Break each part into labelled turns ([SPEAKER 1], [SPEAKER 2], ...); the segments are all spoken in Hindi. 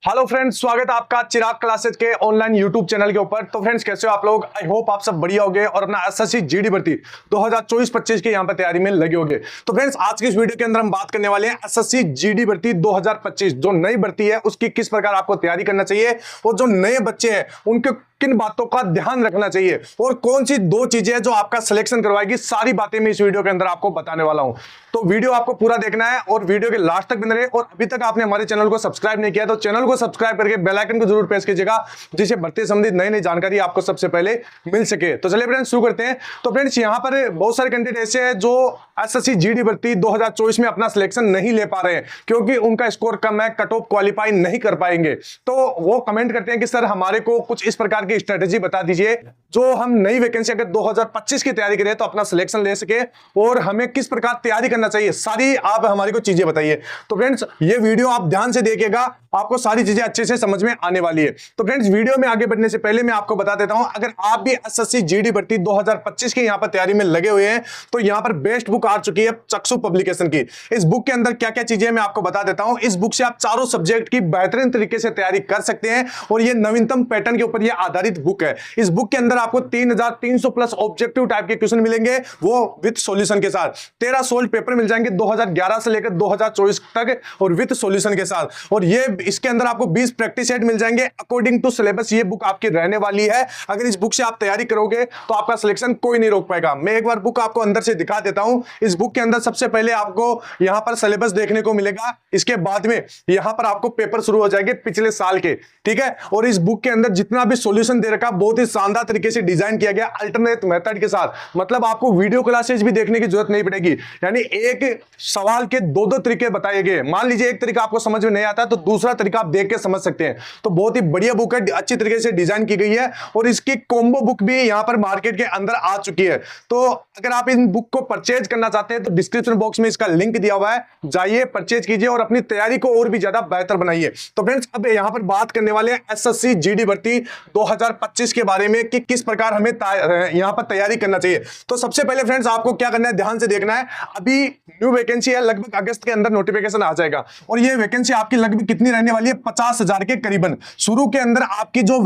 [SPEAKER 1] हेलो फ्रेंड्स, स्वागत है आपका चिराग क्लासेस के ऑनलाइन यूट्यूब चैनल के ऊपर। तो फ्रेंड्स, कैसे हो आप लोग? आई होप आप सब बढ़िया होगे और अपना एसएससी जीडी भर्ती 2024-25 की यहाँ पर तैयारी में लगे होंगे। तो फ्रेंड्स, आज की इस वीडियो के अंदर हम बात करने वाले हैं एसएससी जीडी भर्ती 2025 जो नई भर्ती है उसकी किस प्रकार आपको तैयारी करना चाहिए और जो नए बच्चे हैं उनके किन बातों का ध्यान रखना चाहिए और कौन सी दो चीजें जो आपका सिलेक्शन करवाएगी, सारी बातें मैं इस वीडियो के अंदर आपको बताने वाला हूं। तो वीडियो आपको पूरा देखना है और वीडियो के लास्ट तक बने रहे। और अभी तक आपने हमारे चैनल को सब्सक्राइब नहीं किया तो चैनल को सब्सक्राइब करके बेल आइकन को जरूर प्रेस कीजिएगा, जिससे भर्ती संबंधित नई नई जानकारी आपको सबसे पहले मिल सके। तो चलिए फ्रेंड्स, शुरू करते हैं। तो फ्रेंड्स, यहाँ पर बहुत सारे कैंडिडेट ऐसे हैं जो एसएससी जीडी भर्ती 2024 में अपना सिलेक्शन नहीं ले पा रहे हैं क्योंकि उनका स्कोर कम है, कट ऑफ क्वालिफाई नहीं कर पाएंगे। तो वो कमेंट करते हैं कि सर हमारे को कुछ इस प्रकार की स्ट्रेटेजी बता दीजिए जो हम नई वैकेंसी अगर 2025 की तैयारी करें तो अपना सिलेक्शन ले सके और हमें किस प्रकार तैयारी करना चाहिए, सारी आप हमारे को चीजें बताइए। तो फ्रेंड्स, ये वीडियो आप ध्यान से देखिएगा, आपको सारी चीजें अच्छे से समझ में आने वाली है। तो फ्रेंड्स, वीडियो में आगे बढ़ने से पहले मैं आपको बता देता हूं, अगर आप भी एसएससी जीडी भर्ती 2025 की यहां पर तैयारी में लगे हुए हैं तो यहां पर बेस्ट बुक आ चुकी है चक्षु पब्लिकेशन की। इस बुक के अंदर क्या क्या चीजें मैं आपको बता देता हूं। इस बुक से आप चारों सब्जेक्ट की बेहतरीन तरीके से तैयारी कर सकते हैं और ये नवीनतम पैटर्न के ऊपर ये आधारित बुक है। इस बुक के अंदर आपको 3300 प्लस ऑब्जेक्टिव टाइप के क्वेश्चन मिलेंगे, वो विद सॉल्यूशन के साथ। 13 सोल्व पेपर मिल जाएंगे 2011 से लेकर 2024 तक और विद सॉल्यूशन के साथ। और ये इसके अंदर आपको 20 प्रैक्टिस सेट मिल जाएंगे अकॉर्डिंग टू सिलेबस। ये बुक आपकी रहने वाली है। अगर इस बुक से आप तैयारी करोगे तो आपका सिलेक्शन कोई नहीं रोक पाएगा। मैं एक बार बुक आपको अंदर से दिखा देता हूं। इस बुक के अंदर सबसे पहले आपको यहां पर सिलेबस देखने को मिलेगा, इसके बाद में यहां पर आपको पेपर शुरू हो जाएंगे पिछले साल के, ठीक है। और इस बुक के अंदर जितना भी सॉल्यूशन दे रखा बहुत ही शानदार तरीके से डिजाइन किया गया अल्टरनेट मेथड के साथ। मतलब आपको वीडियो क्लासेस भी देखने की जरूरत नहीं पड़ेगी, यानी एक सवाल के दो तरीके बताए गए। मान लीजिए एक तरीका आपको समझ में नहीं आता तो दूसरा तरीका आप देख के समझ सकते हैं। तो बहुत ही बढ़िया बुक है, अच्छी तरीके से डिजाइन की गई है और इसकी कॉम्बो बुक भी यहां पर मार्केट के अंदर आ चुकी है। तो अगर आप इन बुक को परचेज करना चाहते हैं तो डिस्क्रिप्शन बॉक्स में इसका लिंक दिया हुआ है, जाइए परचेज कीजिए और अपनी तैयारी को और भी ज्यादा बेहतर बनाइए। तो फ्रेंड्स, अब यहां पर बात करने वाले हैं एसएससी जीडी भर्ती 2025 के बारे में कि किस प्रकार हमें यहां पर तैयारी करना चाहिए। तो सबसे पहले फ्रेंड्स, आपको क्या करना है, ध्यान से देखना है। अभी न्यू वैकेंसी है, लगभग अगस्त के अंदर नोटिफिकेशन आ जाएगा और ये वैकेंसी आपकी लगभग कितनी रहने वाली है, 50,000 के करीबन। शुरू के अंदर आपकी जो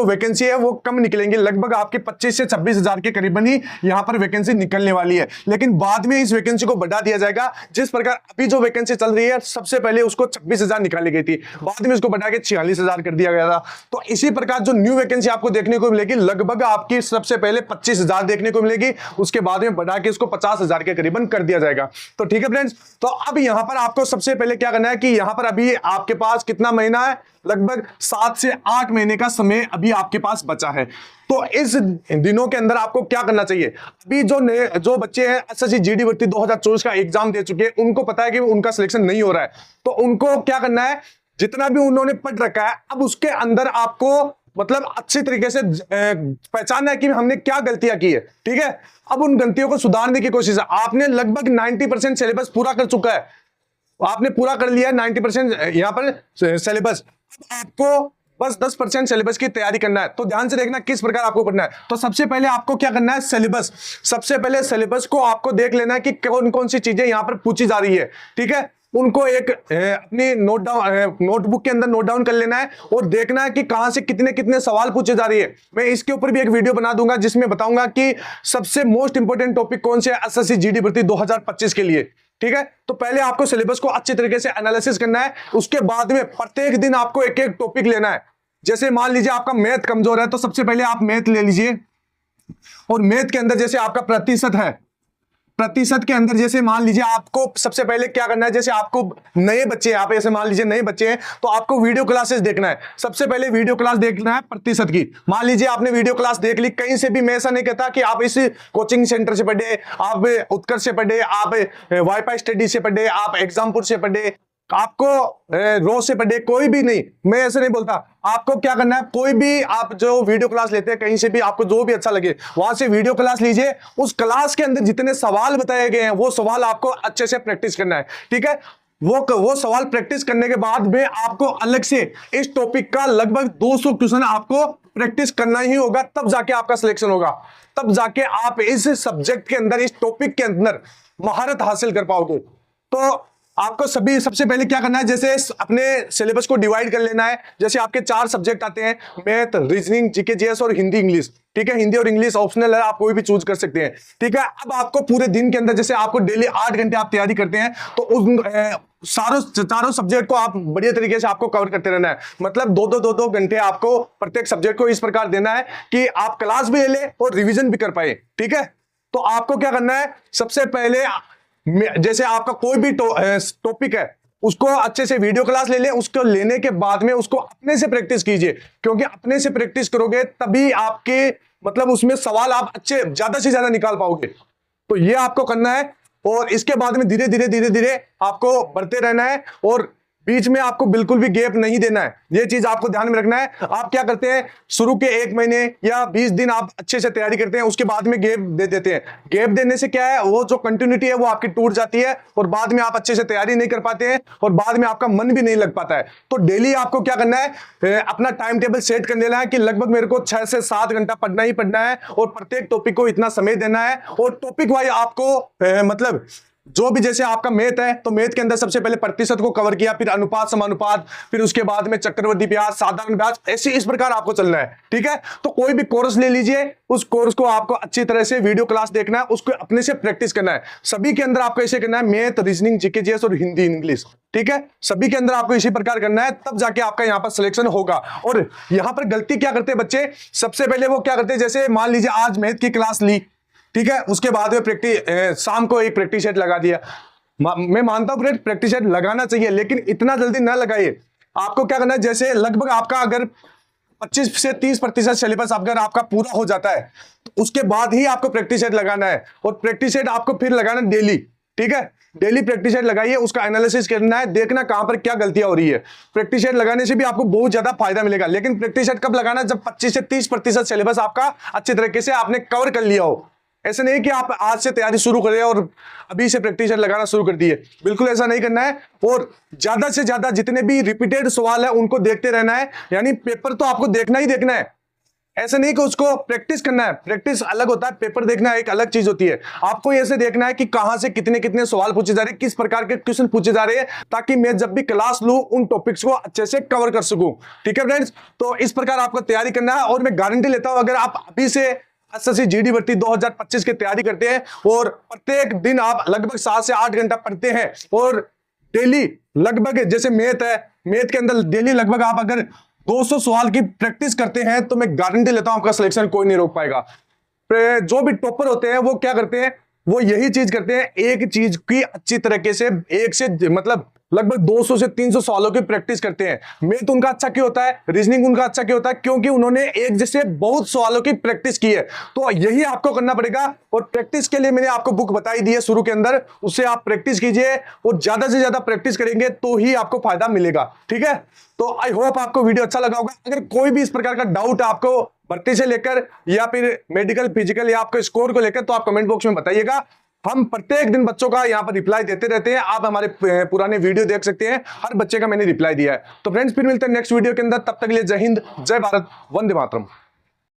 [SPEAKER 1] वैकेंसी है, वो कम निकलेंगे, लगभग आपके 25 से 26,000 के करीबन ही यहां पर वैकेंसी निकलने वाली है। लेकिन बाद में इस वैकेंसी को बढ़ा दिया जाएगा। जिस प्रकार अभी जो वैकेंसी चल रही है, सबसे पहले उसको 26,000 निकाली गई थी, बाद में उसको बढ़ा के 46,000 कर दिया गया था। तो इसी प्रकार जो न्यू वैकेंसी आपको देखने को मिलेगी, लगभग आपकी सबसे पहले 25,000 देखने को मिलेगी, उसके बाद में बढ़ा के उसको 50,000 के करीबन कर दिया जाएगा। तो ठीक है फ्रेंड्स, तो अब यहां पर आपको सबसे पहले क्या करना है कि यहां पर अभी आपके पास कितना महीना है, लगभग 7 से 8 महीने का समय अभी आपके पास बचा है। तो इस दिनों के अंदर आपको क्या करना चाहिए। अभी जो बच्चे हैं एसएससी जीडी भर्ती 2024 का एग्जाम दे चुके हैं, उनको पता है कि उनका सिलेक्शन नहीं हो रहा है, तो उनको क्या करना है, जितना भी उन्होंने पढ़ रखा है अब उसके अंदर आपको मतलब अच्छी तरीके से पहचानना है कि हमने क्या गलतियां की है, ठीक है। अब उन गलतियों को सुधारने की कोशिश है। आपने लगभग 90% सिलेबस पूरा कर चुका है, आपने पूरा कर लिया है 90% यहां पर सिलेबस। आपको बस 10% सिलेबस की तैयारी करना है। तो ध्यान से देखना किस प्रकार आपको पढ़ना है। तो सबसे पहले आपको क्या करना है, सिलेबस। सबसे पहले सिलेबस को आपको देख लेना है कि कौन कौन सी चीजें यहां पर पूछी जा रही है, ठीक है। उनको एक अपनी नोटबुक के अंदर नोट डाउन कर लेना है और देखना है कि कहां से कितने कितने सवाल पूछे जा रही है। मैं इसके ऊपर भी एक वीडियो बना दूंगा जिसमें बताऊंगा कि सबसे मोस्ट इंपोर्टेंट टॉपिक कौन से है एसएससी जीडी भर्ती 2025 के लिए, ठीक है। तो पहले आपको सिलेबस को अच्छी तरीके से एनालिसिस करना है, उसके बाद में प्रत्येक दिन आपको एक एक टॉपिक लेना है। जैसे मान लीजिए आपका मैथ कमजोर है तो सबसे पहले आप मैथ ले लीजिए और मैथ के अंदर जैसे आपका प्रतिशत है, प्रतिशत के अंदर जैसे मान लीजिए आपको सबसे पहले क्या करना है, जैसे आपको नए बच्चे हैं, आप ऐसे मान लीजिए नए बच्चे हैं तो आपको वीडियो क्लासेस देखना है। सबसे पहले वीडियो क्लास देखना है प्रतिशत की। मान लीजिए आपने वीडियो क्लास देख ली कहीं से भी, मैं ऐसा नहीं कहता कि आप इस कोचिंग सेंटर से पढ़े, आप उत्कर्ष से पढ़े, आप वाईफाई स्टडी से पढ़े, आप एग्जामपुर से पढ़े, आपको रोज से पढ़े, कोई भी नहीं, मैं ऐसे नहीं बोलता। आपको क्या करना है, कोई भी आप जो वीडियो क्लास लेते हैं कहीं से भी, आपको जो भी अच्छा लगे वहां से वीडियो क्लास लीजिए। उस क्लास के अंदर जितने सवाल बताए गए हैं वो सवाल आपको अच्छे से प्रैक्टिस करना है, ठीक है। वो सवाल प्रैक्टिस करने के बाद में आपको अलग से इस टॉपिक का लगभग 200 क्वेश्चन आपको प्रैक्टिस करना ही होगा, तब जाके आपका सिलेक्शन होगा, तब जाके आप इस सब्जेक्ट के अंदर, इस टॉपिक के अंदर महारत हासिल कर पाओगे। तो आपको सभी सबसे पहले क्या करना है, जैसे अपने सिलेबस को डिवाइड कर लेना है। जैसे आपके 4 सब्जेक्ट आते हैं, मैथ, रीजनिंग, जीके जीएस और हिंदी इंग्लिश। ठीक है, हिंदी और इंग्लिश ऑप्शनल है, आप कोई भी चूज कर सकते हैं। ठीक है, अब आपको पूरे दिन के अंदर जैसे आपको डेली 8 घंटे आप तैयारी करते हैं, तो उस चारों सब्जेक्ट को आप बढ़िया तरीके से आपको कवर करते रहना है। मतलब 2-2 घंटे आपको प्रत्येक सब्जेक्ट को इस प्रकार देना है कि आप क्लास भी ले ले और रिवीजन भी कर पाए। ठीक है, तो आपको क्या करना है, सबसे पहले जैसे आपका कोई भी टॉपिक है, उसको अच्छे से वीडियो क्लास ले लें। उसको लेने के बाद में उसको अपने से प्रैक्टिस कीजिए, क्योंकि अपने से प्रैक्टिस करोगे तभी आपके मतलब उसमें सवाल आप अच्छे ज्यादा से ज्यादा निकाल पाओगे। तो ये आपको करना है, और इसके बाद में धीरे धीरे आपको बढ़ते रहना है, और बीच में आपको बिल्कुल भी गैप नहीं देना है। ये चीज आपको ध्यान में रखना है। आप क्या करते हैं, शुरू के 1 महीने या 20 दिन आप अच्छे से तैयारी करते हैं, उसके बाद में गैप दे देते हैं। गैप देने से क्या है, वो जो कंटिन्यूटी है वो आपकी टूट जाती है, और बाद में आप अच्छे से तैयारी नहीं कर पाते हैं, और बाद में आपका मन भी नहीं लग पाता है। तो डेली आपको क्या करना है, अपना टाइम टेबल सेट कर लेना है कि लगभग मेरे को 6 से 7 घंटा पढ़ना ही पढ़ना है, और प्रत्येक टॉपिक को इतना समय देना है। और टॉपिक वाइज आपको मतलब जो भी, जैसे आपका मैथ है तो मैथ के अंदर सबसे पहले प्रतिशत को कवर किया, फिर अनुपात समानुपात, फिर उसके बाद में चक्रवृद्धि ब्याज, साधारण ब्याज, ऐसे इस प्रकार आपको चलना है। ठीक है, तो कोई भी कोर्स ले लीजिए, उस कोर्स को आपको अच्छी तरह से वीडियो क्लास देखना है, उसको अपने से प्रैक्टिस करना है। सभी के अंदर आपको ऐसे करना है, मैथ, रीजनिंग, जीके जीएस और हिंदी इंग्लिश। ठीक है, सभी के अंदर आपको इसी प्रकार करना है, तब जाके आपका यहाँ पर सिलेक्शन होगा। और यहाँ पर गलती क्या करते हैं बच्चे, सबसे पहले वो क्या करते हैं, जैसे मान लीजिए आज मैथ की क्लास ली, ठीक है, उसके बाद में शाम को एक प्रैक्टिस सेट लगा दिया। मैं मानता हूं प्रैक्टिस सेट लगाना चाहिए, लेकिन इतना जल्दी ना लगाइए। आपको क्या करना है, जैसे लगभग आपका अगर 25 से 30% सिलेबस अगर आपका पूरा हो जाता है, तो उसके बाद ही आपको प्रैक्टिस सेट लगाना है। और प्रैक्टिस सेट आपको फिर लगाना डेली। ठीक है, डेली प्रैक्टिस सेट लगाइए, उसका एनालिसिस करना है, देखना कहां पर क्या गलतियां हो रही है। प्रैक्टिस सेट लगाने से भी आपको बहुत ज्यादा फायदा मिलेगा, लेकिन प्रैक्टिस सेट कब लगाना, जब 25 से 30% सिलेबस आपका अच्छे तरीके से आपने कवर कर लिया हो। ऐसा नहीं कि आप आज से तैयारी शुरू करें और अभी से प्रैक्टिस लगाना शुरू कर दिए, बिल्कुल ऐसा नहीं करना है। और ज्यादा से ज्यादा जितने भी रिपीटेड सवाल है उनको देखते रहना है, यानी पेपर तो आपको देखना ही देखना है। ऐसा नहीं कि उसको प्रैक्टिस करना है, प्रैक्टिस अलग होता है, पेपर देखना एक अलग चीज होती है। आपको ऐसे देखना है कि कहां से कितने कितने सवाल पूछे जा रहे हैं, किस प्रकार के क्वेश्चन पूछे जा रहे हैं, ताकि मैं जब भी क्लास लूं उन टॉपिक्स को अच्छे से कवर कर सकूं। ठीक है फ्रेंड्स, तो इस प्रकार आपको तैयारी करना है, और मैं गारंटी लेता हूं अगर आप अभी से एसएससी जीडी भर्ती 2025 की तैयारी करते हैं, और प्रत्येक दिन आप लगभग 7 से 8 घंटा पढ़ते हैं, और डेली लगभग जैसे मैथ है, मैथ के अंदर डेली लगभग आप अगर 200 सवाल की प्रैक्टिस करते हैं, तो मैं गारंटी लेता हूं आपका सिलेक्शन कोई नहीं रोक पाएगा। जो भी टॉपर होते हैं वो क्या करते हैं, वो यही चीज करते हैं, एक चीज की अच्छी तरीके से एक से मतलब लगभग 200 से 300 सवालों की प्रैक्टिस करते हैं। मैथ उनका अच्छा क्यों होता है, रीजनिंग उनका अच्छा क्यों होता है, क्योंकि उन्होंने एक जैसे बहुत सवालों की प्रैक्टिस की है। तो यही आपको करना पड़ेगा, और प्रैक्टिस के लिए मैंने आपको बुक बताई दी है शुरू के अंदर, उससे आप प्रैक्टिस कीजिए, और ज्यादा से ज्यादा प्रैक्टिस करेंगे तो ही आपको फायदा मिलेगा। ठीक है, तो आई होप आपको वीडियो अच्छा लगा होगा। अगर कोई भी इस प्रकार का डाउट है आपको भर्ती से लेकर या फिर मेडिकल, फिजिकल या आपके स्कोर को लेकर, तो आप कमेंट बॉक्स में बताइएगा। हम प्रत्येक दिन बच्चों का यहाँ पर रिप्लाई देते रहते हैं। आप हमारे पुराने वीडियो देख सकते हैं, हर बच्चे का मैंने रिप्लाई दिया है। तो फ्रेंड्स, फिर मिलते हैं नेक्स्ट वीडियो के अंदर, तब तक के लिए जय हिंद, जय भारत, वंदे मातरम।